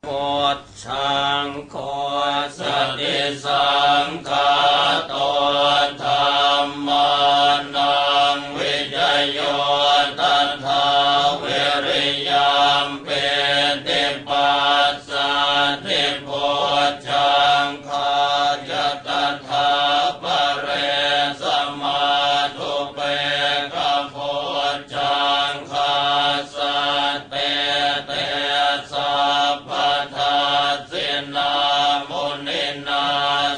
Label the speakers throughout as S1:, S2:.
S1: พุทธังโฆสติสังฆาโตธัมมานังวิจโยตัทธาวิริยัมเปติปัสสะทิพุทธังคายตัทธาปะเรสมาธุเปกพุทธังคาสะเตเตสัพพทาสินามุนินา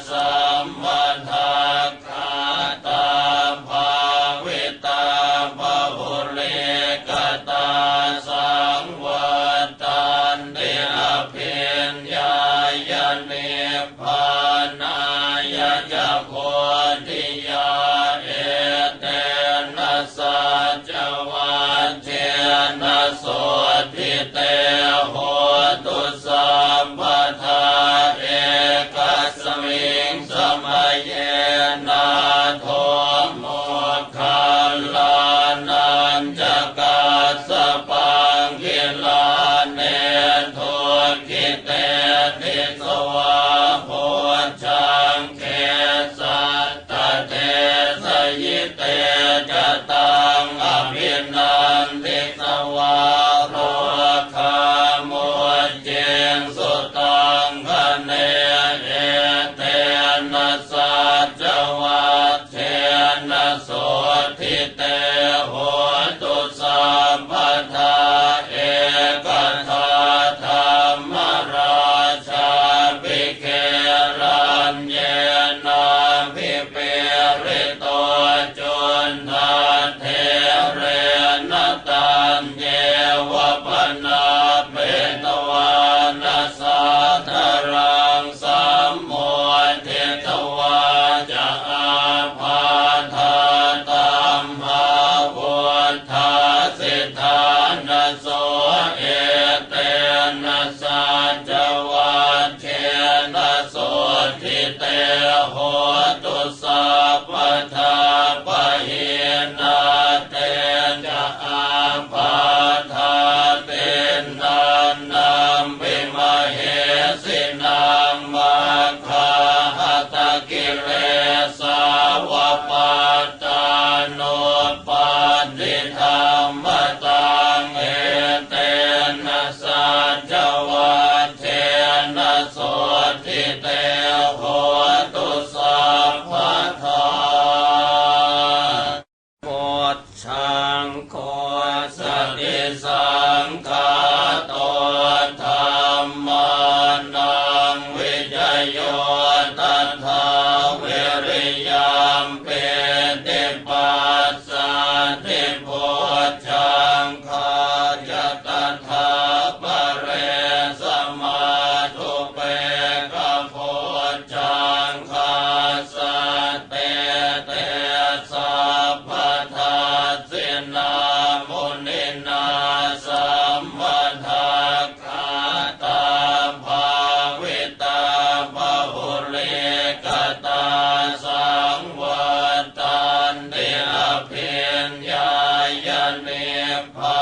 S1: สัมมาทัคขาตาภาวิตาภาหุลิกตาสังวัตตันติอภิญญายเนพานายะโพธิยาเอเตนะสัจวัตเทนะโสทิเตโหตุสัมปทาเอกสมิงสมัยเยนะโทโมคัลลานันจะกัสสปังคิลาเนโทคิเตติสวะโพชังเขสัตตเทสยิเตจตังอภินันติสวะโรคาโมเจงสุตังคเนเอเตนะสัจวัตเทนะโสทิเตโหตุสัมปทาเอกทาธรรมราชาภิกเขรัญเยนะภิเปริโตจุนทาเทเรนะตัญเยวะปนาเปตวานะสัทธรังสัมโมทิตวาจะอาภาธาตัมหาพุทธาสิทธานะโสเอเตนะสัจวัตเทนะโสทิเตโหตุสัพพทาปะหินาเตจะอาภาธาเตนันนัมปิมเหสินังมัคคาหตกิเลสาวปัตตานุปัฏฐิธรรมตังเอเตนะสัจวัตเทนะโสทิเตโหตุสัพพทาพุทธังโฆสติสังฆาโตธัมมานังวิจโยตัทธาวิริยัมเปติปัสสะทิพุทธังคายตัทธาปะเรสมาธุเปกพุทธังคาสะเตเตสัพพทาสินามุนินาสัมมาทัคขาตาภาวิตาภาหุลิกตาสังวัตตันติอภิญญายเนพา